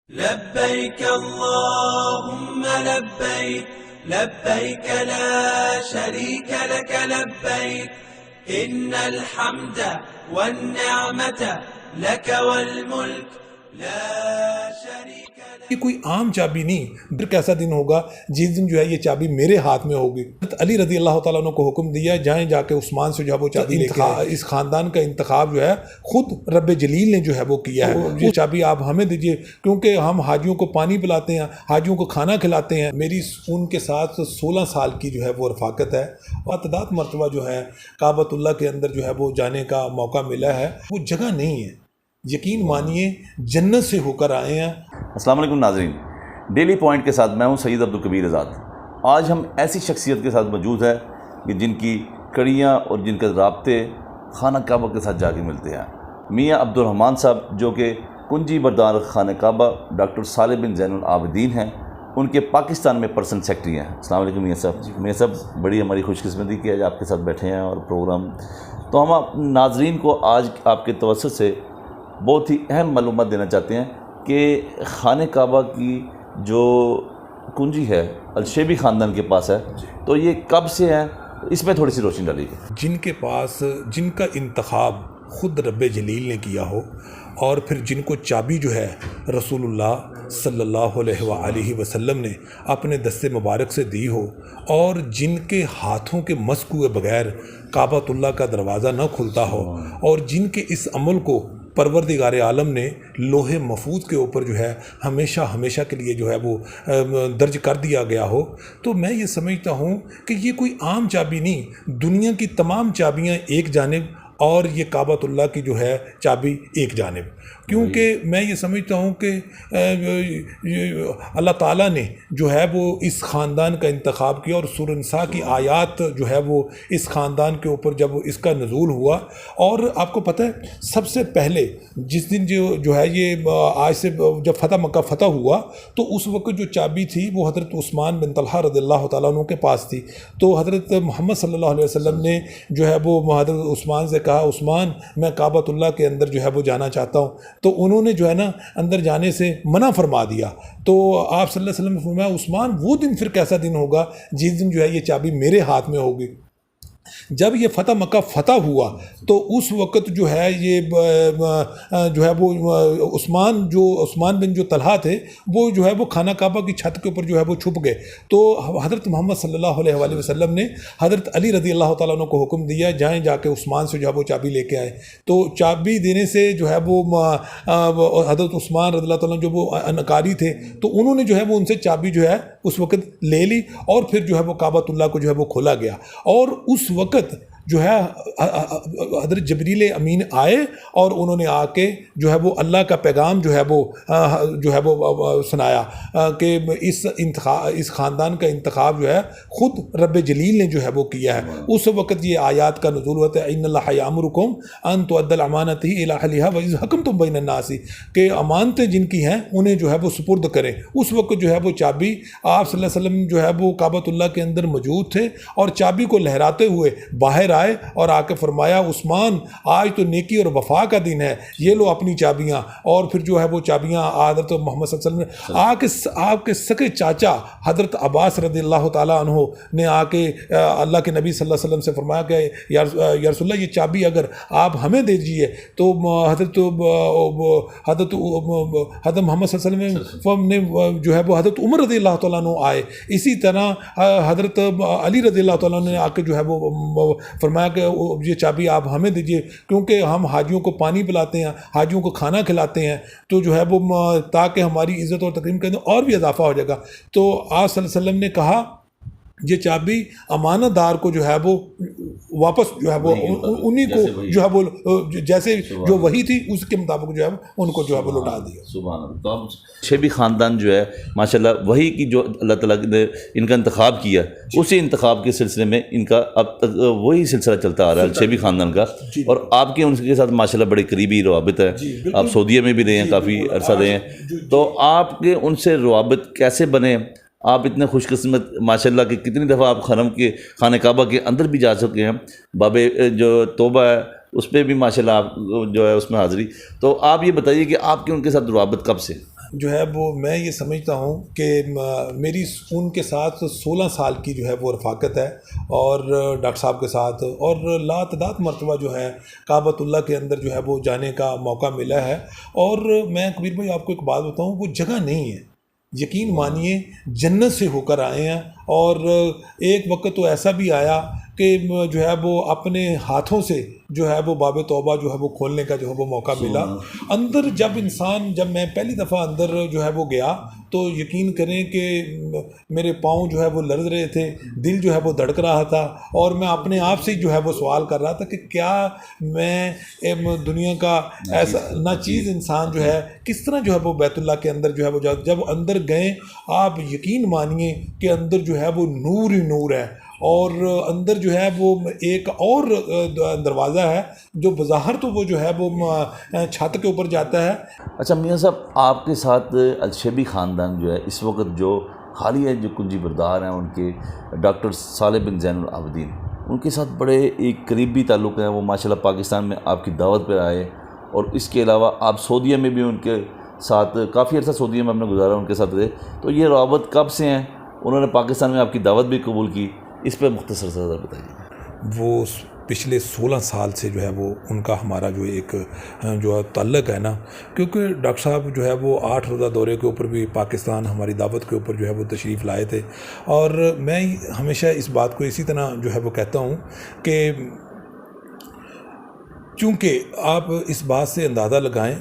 लब्बैक अल्लाहुम्मा लब्बैक लब्बैक ला शरीक लक लब्बैक इन्नल हम्द one निअमत luck वल मुल्क ला शरीक लक। ये कोई आम चाबी नहीं, फिर कैसा दिन होगा जिस दिन जो है ये चाबी मेरे हाथ में होगी। अली रजी अल्लाह ताला अन्हु को हुक्म दिया जाएं जाके उस्मान से जो है वो चाबी लेके आए। इस खानदान का इंतखाब जो है खुद रब जलील ने जो है वो किया है। ये चाबी आप हमें दीजिए क्योंकि हम हाजियों को पानी पिलाते हैं, हाजियों को खाना खिलाते हैं। मेरी उनके साथ 16 साल की जो है वो रफ़ाकत है और तदाद मरतबा जो है काबतुल्लाह के अंदर जो है वो जाने का मौका मिला है। वो जगह नहीं है, यकीन मानिए जन्नत से होकर आए हैं। अस्सलाम वालेकुम नाज़रीन, डेली पॉइंट के साथ मैं हूं सैयद अब्दुल कबीर आज़ाद। आज हम ऐसी शख्सियत के साथ मौजूद है कि जिनकी कड़ियाँ और जिनके राब्ते खाना काबा के साथ जाके मिलते हैं। मियाँ अब्दुल रहमान साहब जो कि कुंजी बरदार खाना काबा डॉक्टर सालिह बिन ज़ैनुल आबिदीन हैं, उनके पाकिस्तान में पर्सनल सेक्रेटरी हैं। अस्सलाम वालेकुम मियाँ साहब। मियाँ साहब, बड़ी हमारी खुशकिस्मती कि आज आपके साथ बैठे हैं और प्रोग्राम तो हम नाज़रीन को आज आपके तवस्सुत से बहुत ही अहम मालूमात देना चाहते हैं कि खाने काबा की जो कुंजी है अलशेबी ख़ानदान के पास है, तो ये कब से है, इसमें थोड़ी सी रोशनी डालिए। जिनके पास जिनका इंतखाब ख़ुद रब जलील ने किया हो और फिर जिनको चाबी जो है रसूलुल्लाह सल्लल्लाहु अलैहि वसल्लम ने अपने दस्ते मुबारक से दी हो और जिनके हाथों के मस्क हुए बग़ैर काबतुल्लाह का दरवाज़ा न खुलता हो और जिनके इस अमल को परवरदिगार आलम ने लोहे महफूज के ऊपर जो है हमेशा हमेशा के लिए जो है वो दर्ज कर दिया गया हो, तो मैं ये समझता हूँ कि ये कोई आम चाबी नहीं, दुनिया की तमाम चाबियाँ एक जानिब और ये काबतुल्लाह की जो है चाबी एक जानिब। क्योंकि मैं ये समझता हूँ कि अल्लाह ताला ने जो है वो इस ख़ानदान का इंतखाब किया और सूरह निसा की आयात जो है वो इस ख़ानदान के ऊपर जब इसका नुज़ूल हुआ। और आपको पता है सबसे पहले जिस दिन जो है ये आज से जब मक्का फ़तह हुआ तो उस वक्त जो चाबी थी वो हज़रत उस्मान बिन तलहा रज़ियल्लाहु ताला अन्हु के पास थी। तो हज़रत मोहम्मद सल्लल्लाहु अलैहि वसल्लम ने जो है वो हज़रत उस्मान से कहा, उस्मान मैं काबतुल्लाह के अंदर जो है वो जाना चाहता हूँ। तो उन्होंने जो है ना अंदर जाने से मना फरमा दिया। तो आप सल्लल्लाहु अलैहि वसल्लम ने फरमाया, उस्मान वो दिन फिर कैसा दिन होगा जिस दिन जो है ये चाबी मेरे हाथ में होगी। जब ये मक्का फ़तह हुआ तो उस वक़्त जो है ये जो है वो उस्मान बिन जो तलहा थे वो जो है वो खाना काबा की छत के ऊपर जो है वो छुप गए। तो हज़रत मोहम्मद सल्लल्लाहु अलैहि वसल्लम ने हज़रत अली रज़ी अल्लाह ताला अन्हु को हुक्म दिया जाएं जाके उस्मान से जो है वो चाबी लेके आए। तो चाबी देने से जो है वो हज़रत उस्मान रज़ी अल्लाह ताला जो वो अनकारी थे तो उन्होंने जो है वो उनसे चाबी जो है उस वक़्त ले ली और फिर जो है वो काबतुल्लाह को जो है वो खोला गया। और उस वक़्त जो है हज़रत जबरील अमीन आए और उन्होंने आके जो है वो अल्लाह का पैगाम जो है वो सुनाया कि इस ख़ानदान का इंतखाब जो है ख़ुद रब जलील ने जो है वो किया है। उस वक़्त ये आयात का नुज़ूल होता है, इन्नल्लाह यअमुरुकुम अन तुअद्दल अमानति इला अहलिहा व इज़ हकमतुम बैन अन्नासी, कि अमानतें जिनकी हैं उन्हें जो है वो सुपुर्द करें। उस वक़्त जो है वो चाबी आप सल्लल्लाहु अलैहि वसल्लम जो है वो काबतुल्लाह के अंदर मौजूद थे और चाबी को लहराते हुए बाहर आए और आके फरमाया, उस्मान आज तो नेकी और वफा का दिन है, ये लो अपनी चाबियाँ। और फिर जो है वो चाबियाँ हज़रत मोहम्मद सल्लल्लाहु अलैहि वसल्लम ने आके आपके सके चाचा हज़रत अब्बास रज़ियल्लाहु ताला अन्हु ने आके अल्लाह के नबी सल्लल्लाहु अलैहि वसल्लम से फरमाया कि या रसूलल्लाह ये चाबी अगर आप हमें दे दीजिए तो हज़रत मोहम्मद सल्लल्लाहु अलैहि वसल्लम ने जो है वो हज़रत उमर रज़ियल्लाहु ताला अन्हु आए। इसी तरह हज़रत अली रज़ियल्लाहु ताला अन्हु ने आके जो है वो फरमाया कि ये चाबी आप हमें दीजिए क्योंकि हम हाजियों को पानी पिलाते हैं, हाजियों को खाना खिलाते हैं, तो जो है वो ताकि हमारी इज़्ज़त और तकरीम के अंदर और भी इजाफा हो जाएगा। तो आप सल्लल्लाहु अलैहि वसल्लम ने कहा ये चाबी अमानतदार को जो है वो वापस जो है वो उन्हीं को जो है वो जैसे जो वही थी उसके मुताबिक जो है उनको जो है वो लौटा दिया। सुभान अल्लाह। तो अब शेबी ख़ानदान जो है माशाल्लाह वही की जो अल्लाह ताला ने इनका इंतखाब किया, उसी इंतखाब के सिलसिले में इनका अब तक वही सिलसिला चलता आ रहा है शेबी ख़ानदान का। और आपके उनके साथ माशाल्लाह बड़ी करीबी रवाबित है, आप सऊदीया में भी रहे हैं, काफ़ी अरसा रहे हैं, तो आपके उनसे रवाबित कैसे बने? आप इतने खुशकिस्मत माशाल्लाह कि कितनी दफ़ा आप खरम के खाने काबा के अंदर भी जा चुके हैं, बाबे जो तोबा है उस पर भी माशाल्लाह आप जो है उसमें हाज़िरी। तो आप ये बताइए कि आपके उनके साथ रवाबित कब से? जो है वो मैं ये समझता हूँ कि मेरी उनके साथ 16 साल की जो है वो रफ़ाकत है, और डॉक्टर साहब के साथ, और लातदाद मरतबा जो है काबतुल्लाह के अंदर जो है वो जाने का मौका मिला है। और मैं कबीर भाई आपको एक बात बताऊँ, वो जगह नहीं है, यकीन मानिए जन्नत से होकर आए हैं। और एक वक्त तो ऐसा भी आया कि जो है वो अपने हाथों से जो है वो बाब तौबा जो है वो खोलने का जो है वो मौका मिला। अंदर जब मैं पहली दफ़ा अंदर जो है वो गया तो यकीन करें कि मेरे पाँव जो है वो लर्ज़ रहे थे, दिल जो है वो धड़क रहा था, और मैं अपने आप से जो है वो सवाल कर रहा था कि क्या मैं दुनिया का ऐसा नाचीज़ इंसान जो है किस तरह जो है वो बैतुल्लाह के अंदर जो है वो जब अंदर गए, आप यकीन मानिए कि अंदर जो है वो नूर ही नूर है। और अंदर जो है वो एक और दरवाज़ा है जो बज़ाहिर तो वो जो है वो छत के ऊपर जाता है। अच्छा मियाँ साहब, आपके साथ अलशेबी ख़ानदान जो है इस वक्त जो हालिया जो कुंजी बरदार हैं उनके डॉक्टर सालेह बिन ज़ैनुल आबिदीन, उनके साथ बड़े एक करीबी ताल्लुक़ हैं। वो माशाल्लाह पाकिस्तान में आपकी दावत पर आए, और इसके अलावा आप सऊदीया में भी उनके साथ काफ़ी अर्सा सऊदीया में आपने गुजारा, उनके साथ रहे। तो ये रवाबत कब से हैं? उन्होंने पाकिस्तान में आपकी दावत भी कबूल की, इस पर मुख्तसर से बताइए। वो पिछले 16 साल से जो है वो उनका हमारा जो एक जो ताल्लुक़ है ना, क्योंकि डॉक्टर साहब जो है वो 8 रोज़ा दौरे के ऊपर भी पाकिस्तान हमारी दावत के ऊपर जो है वो तशरीफ़ लाए थे। और मैं हमेशा इस बात को इसी तरह जो है वो कहता हूँ कि चूँकि आप इस बात से अंदाज़ा लगाएं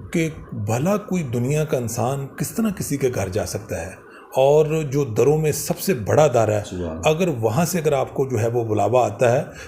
कि भला कोई दुनिया का इंसान किस तरह किसी के घर जा सकता है, और जो दरों में सबसे बड़ा दर है, अगर वहाँ से अगर आपको जो है वो बुलावा आता है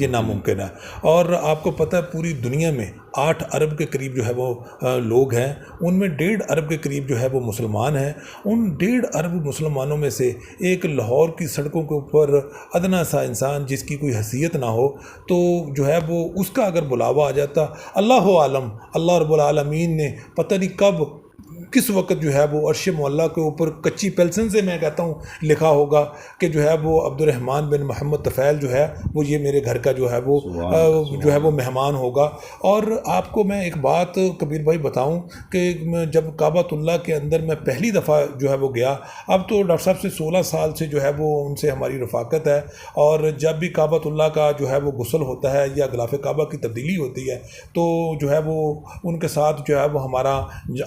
ये नामुमकिन है। और आपको पता है पूरी दुनिया में 8 अरब के करीब जो है वो लोग हैं, उनमें 1.5 अरब के करीब जो है वो मुसलमान हैं। उन 1.5 अरब मुसलमानों में से एक लाहौर की सड़कों के ऊपर अदना सा इंसान जिसकी कोई हैसियत ना हो, तो जो है वो उसका अगर बुलावा आ जाता, अल्लाह आलम, अल्लाह रब्बुल आलमीन ने पता नहीं कब किस वक्त जो है वो अर्श मौला के ऊपर कच्ची पेंसिल से मैं कहता हूँ लिखा होगा कि जो है वो अब्दुर्रहमान बिन मोहम्मद तफ़ैल जो है वो ये मेरे घर का जो है वो मेहमान होगा। और आपको मैं एक बात कबीर भाई बताऊँ कि जब काबतुल्लाह के अंदर मैं पहली दफ़ा जो है वो गया, अब तो डॉक्टर साहब से 16 साल से जो है वो उनसे हमारी रफ़ाकत है, और जब भी काबतुल्लाह का जो है वो गुस्ल होता है या गिलाफ़ काबा की तब्दीली होती है तो जो है वो उनके साथ जो है वो हमारा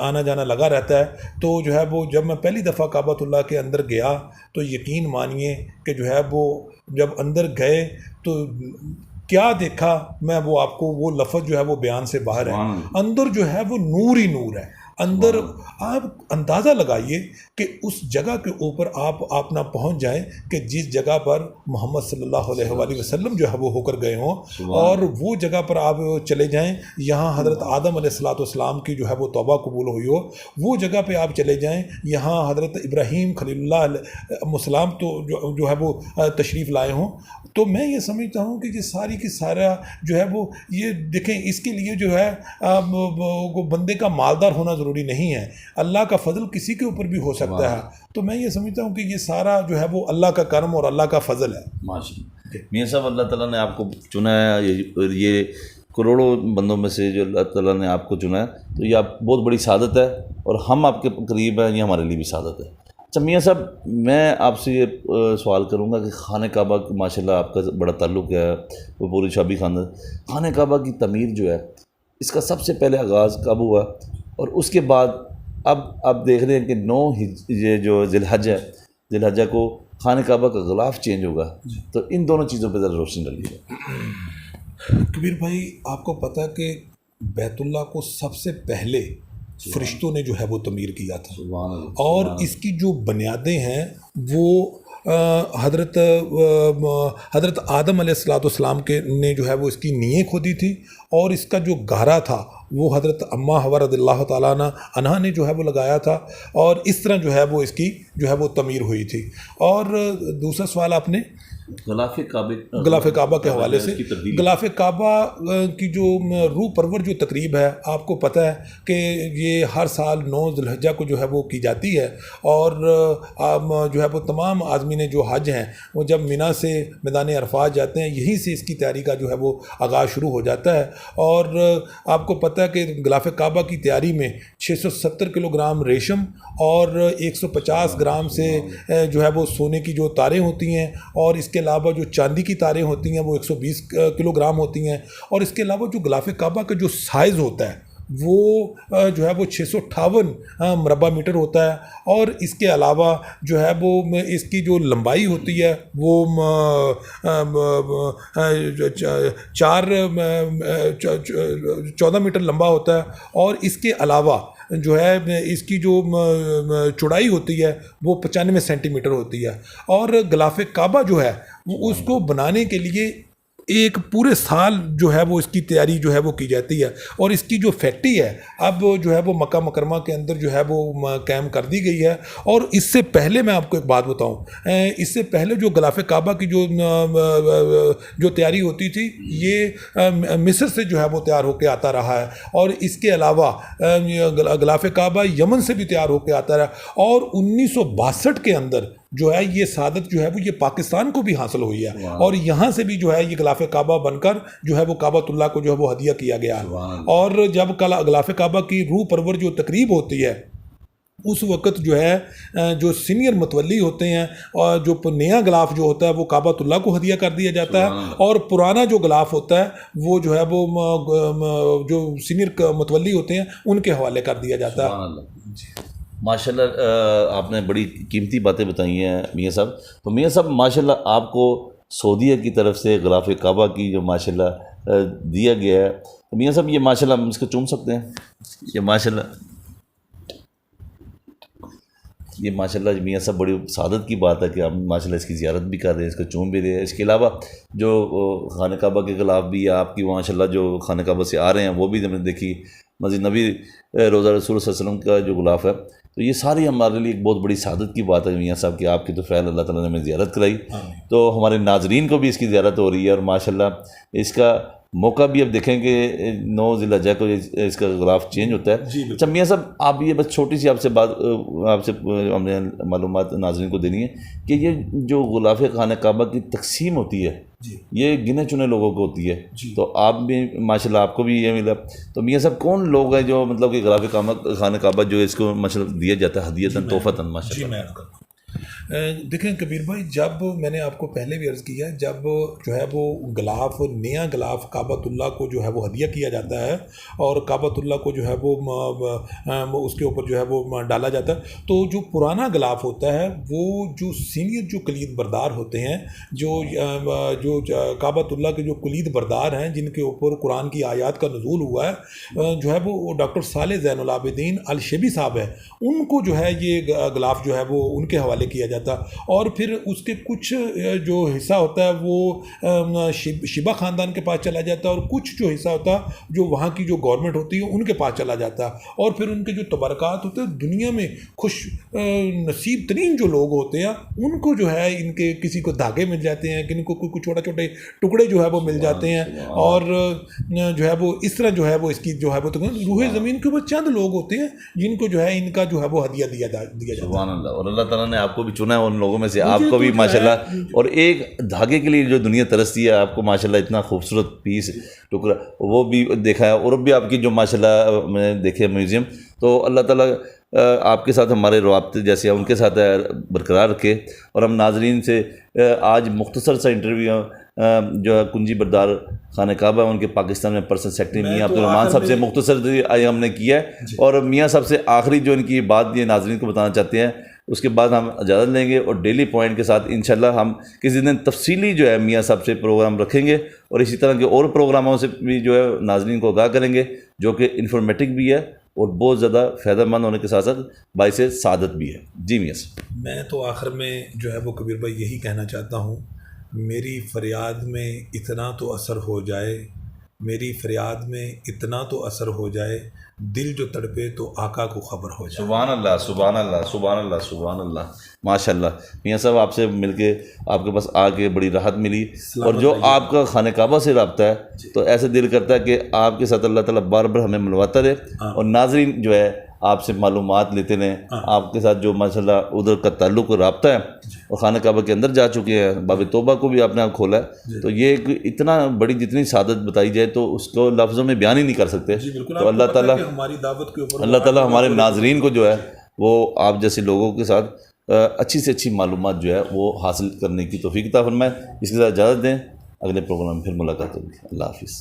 आना जाना लगा रहता है। तो जो है वो जब मैं पहली दफ़ा काबतुल्लाह के अंदर गया तो यकीन मानिए कि जो है वो जब अंदर गए तो क्या देखा मैं, वो आपको वो लफ्ज़ जो है वो बयान से बाहर है। अंदर जो है वो नूर ही नूर है। अंदर आप अंदाज़ा लगाइए कि उस जगह के ऊपर आप ना पहुंच जाएं कि जिस जगह पर मोहम्मद सल्लल्लाहु अलैहि वसल्लम जो है वो होकर गए हों, और वो जगह पर आप चले जाएं यहाँ हज़रत आदम अलैहिस्सलाम की जो है वो तौबा कबूल हुई हो, वो जगह पे आप चले जाएं यहाँ हज़रत इब्राहीम खलीलुल्लाह अलैहिस्सलाम तो जो है वो तशरीफ़ लाए हों। तो मैं ये समझता हूँ कि ये सारी की सारा जो है वो ये देखें, इसके लिए जो है बंदे का मालदार होना ज़रूरी नहीं है, अल्लाह का फ़ज़ल किसी के ऊपर भी हो सकता है। तो मैं ये समझता हूँ कि ये सारा जो है वो अल्लाह का करम और अल्लाह का फ़ज़ल है। माशाअल्लाह मियाँ साहब, अल्लाह ताला ने आपको चुना है, ये करोड़ों बंदों में से जो अल्लाह ताला ने आपको चुना है, तो ये आप बहुत बड़ी सादत है, और हम आपके करीब हैं, ये हमारे लिए भी सादत है। अच्छा मियाँ साहब, मैं आपसे ये सवाल करूँगा कि खाने काबा माशाल्लाह आपका बड़ा ताल्लुक़ है, वो पूरी शाबी खानदान, खाने काबा की तमीर जो है इसका सबसे पहले आगाज़ कब हुआ, और उसके बाद अब आप देख रहे हैं कि 9 ये जो ज़िलहज्जा को खाने काबा का ग़िलाफ़ चेंज होगा, तो इन दोनों चीज़ों पर ज़रा रोशनी डालिए। कबीर भाई, आपको पता है कि बैतुल्लाह को सबसे पहले फरिश्तों ने जो है वो तमीर किया था, और इसकी जो बुनियादें हैं वो हज़रत आदम अलैहिस्सलाम के ने जो है वो इसकी नींव खोदी थी, और इसका जो गहरा था वो हज़रत अम्मा हवा रज़ियल्लाहु ताला अन्हा ने जो है वो लगाया था, और इस तरह जो है वो इसकी जो है वो तमीर हुई थी। और दूसरा सवाल आपने ग़िलाफ़ काबा के हवाले से, ग़िलाफ़ काबा की जो रूह परवर जो तकरीब है, आपको पता है कि ये हर साल 9 ज़िलहज्जा को जो है वो की जाती है, और जो है वो तमाम आज़मीन जो हज हैं वो जब मिना से मैदान अरफात जाते हैं, यहीं से इसकी तैयारी का जो है वो आगाज़ शुरू हो जाता है। और आपको पता है कि गिलाफ काबा की तैयारी में 670 किलोग्राम रेशम और 150 ग्राम से जो है वो सोने की जो तारें होती हैं, और इसके अलावा जो चांदी की तारें होती हैं वो 120 किलोग्राम होती हैं, और इसके अलावा जो गिलाफ काबा का जो साइज़ होता है वो जो है वो 658 मरबा मीटर होता है, और इसके अलावा जो है वो इसकी जो लंबाई होती है वो 14 मीटर लंबा होता है, और इसके अलावा जो है इसकी जो चौड़ाई होती है वो 95 सेंटीमीटर होती है। और गिलाफ काबा जो है वो उसको बनाने के लिए एक पूरे साल जो है वो इसकी तैयारी जो है वो की जाती है, और इसकी जो फैक्ट्री है अब जो है वो मक्का मुकरमा के अंदर जो है वो कायम कर दी गई है। और इससे पहले मैं आपको एक बात बताऊं, इससे पहले जो गिलाफ काबा की जो तैयारी होती थी ये मिस्र से जो है वो तैयार होकर आता रहा है, और इसके अलावा गिलाफ काबा यमन से भी तैयार होकर आता रहा, और 1962 के अंदर जो है ये सादत जो है वो ये पाकिस्तान को भी हासिल हुई है, और यहाँ से भी जो है ये गिलाफ काबा बनकर जो है वो काबतुल्लाह को जो है वो हदिया किया गया है। और जब गिलाफ काबा की रूह परवर जो तकरीब होती है उस वक़्त जो है जो सीनियर मुतवल्ली होते हैं और जो नया गिलाफ जो होता है वो काबतुल्लाह को हदिया कर दिया जाता है, और पुराना जो गिलाफ होता है वो जो है वो जो सीनियर मुतवल्ली होते हैं उनके हवाले कर दिया जाता है। माशाल्लाह आपने बड़ी कीमती बातें बताई हैं मियाँ साहब। तो मियाँ साहब माशाल्लाह आपको सऊदीया की तरफ से गिलाफ काबा की जो माशाल्लाह दिया गया है, तो मियाँ साहब ये माशाल्लाह हम इसको चूम सकते हैं? ये माशाल्लाह मियाँ साहब बड़ी सादत की बात है कि हम माशाल्लाह इसकी ज़ियारत भी कर रहे हैं, इसको चूम भी रहे हैं। इसके अलावा जो खाने काबा के गिलाफ भी आपकी माशाल्लाह जो खाने काबा से आ रहे हैं वो भी हमने देखी, मस्जिद नबी रोज़ा रसूल सल्लल्लाहु अलैहि वसल्लम का जो गिलाफ है। तो ये सारी हमारे लिए एक बहुत बड़ी सादत की बात है मियाँ साहब कि आपकी तो फ़ैल अल्लाह ताला ने हमें ज़ियारत कराई, तो हमारे नाजरीन को भी इसकी ज़ियारत हो रही है। और माशाल्लाह इसका मौका भी अब देखें कि 9 ज़िलहज्जा को इसका गिलाफ चेंज होता है। अच्छा मियाँ साहब आप ये बस छोटी सी आपसे बात आपसे हमने मालूमात नाज़रीन को देनी है कि ये जो गिलाफ खाने काबा की तकसीम होती है ये गिने चुने लोगों को होती है, तो आप भी माशाल्लाह आपको भी ये मिला। तो मियाँ साहब कौन लोग हैं जो मतलब कि गिलाफ खाने काबा जो इसको माशाल्लाह दिया जाता है हदियतन तोहफतन? माशाल्लाह देखें कबीर भाई, जब मैंने आपको पहले भी अर्ज़ किया, जब जो है वो गिलाफ नया गिलाफ काबतुल्लाह को जो है वो हदिया किया जाता है और काबतुल्लाह को जो है वो उसके ऊपर जो है वो डाला जाता है, तो जो पुराना गिलाफ होता है वो जो सीनियर जो कलीद बरदार होते हैं, जो काबतुल्लाह के जो कलीद बरदार हैं जिनके ऊपर कुरान की आयत का नज़ूल हुआ है, जो है वो डॉक्टर साले ज़ैनुल आबिदीन अल शेबी साहब है, उनको जो है ये गिलाफ जो है वो उनके हवाले किया जाता। और फिर उसके कुछ जो हिस्सा होता है वो शिबा ख़ानदान के पास चला जाता है, और कुछ जो हिस्सा होता है जो वहाँ की जो गवर्नमेंट होती है उनके पास चला जाता है। और फिर उनके जो तबरकात होते हैं दुनिया में खुश नसीब तरीन जो लोग होते हैं उनको जो है इनके किसी को धागे मिल जाते हैं, किनको कुछ छोटे छोटे टुकड़े जो है वो मिल जाते हैं, और जो है वो इस तरह जो है वो इसकी जो है वो रूहे ज़मीन के ऊपर चंद लोग होते हैं जिनको जो है इनका जो है वो हदिया दिया जाता है। और अल्लाह ताला ने आपको भी चुना है उन लोगों में से, आपको भी माशाल्लाह। और एक धागे के लिए जो दुनिया तरसती है आपको माशाल्लाह इतना खूबसूरत पीस टुकड़ा वो भी देखा है, और भी आपकी जो माशाल्लाह मैंने देखे म्यूज़ियम, तो अल्लाह ताला आपके साथ हमारे रवाबते जैसे उनके साथ बरकरार रखे। और हम नाजरीन से आज मुख्तसर सा इंटरव्यू जो है कुंजी बरदार खाने काबा उनके पाकिस्तान में पर्सनल सेक्रेटरी मियाँ अब्दुल रहमान साहब से मुख्तसर आज हमने किया है, और मियाँ साहब से आखिरी जो इनकी बात ये नाजरीन को बताना चाहते हैं, उसके बाद हम इजाज़त लेंगे और डेली पॉइंट के साथ इंशाल्लाह हम किसी दिन तफसीली जो है मियाँ साहब से प्रोग्राम रखेंगे, और इसी तरह के और प्रोग्रामों से भी जो है नाजरीन को आगाह करेंगे जो कि इंफॉर्मेटिव भी है और बहुत ज़्यादा फ़ायदेमंद होने के साथ साथ बाइस सादत भी है। जी मियाँ साहब, मैं तो आखिर में जो है वो कबीर भाई यही कहना चाहता हूँ, मेरी फ़रियाद में इतना तो असर हो जाए, मेरी फ़रियाद में इतना तो असर हो जाए, दिल जो तड़पे तो आका को ख़बर हो जाए। सुभान अल्लाह सुभान अल्लाह सुभान अल्लाह सुभान अल्लाह। माशाल्लाह मियाँ साहब आपसे मिलके आपके पास आके बड़ी राहत मिली, और जो आपका खाने काबा से रब्ता है तो ऐसे दिल करता है कि आपके साथ अल्लाह ताला बार बार हमें मिलवाता रहे, और नाजरीन जो है आपसे मालूमात लेते रहें। आपके साथ जो माशाल्लाह उधर का ताल्लुक़ रब्ता है और खाना काबा के अंदर जा चुके हैं, बाब तौबा को भी आपने आप खोला है, तो ये एक इतना बड़ी जितनी सादत बताई जाए तो उसको लफ्ज़ों में बयान ही नहीं कर सकते। तो अल्लाह ताला हमारी दावत के ऊपर अल्लाह ताला हमारे नाजरीन को जो है वो आप जैसे लोगों के साथ अच्छी से अच्छी मालूमात जो है वो हासिल करने की तौफीक अता फरमाए। इसके साथ इजाज़त दें, अगले प्रोग्राम में फिर मुलाकात होगी। अल्लाह हाफिज़।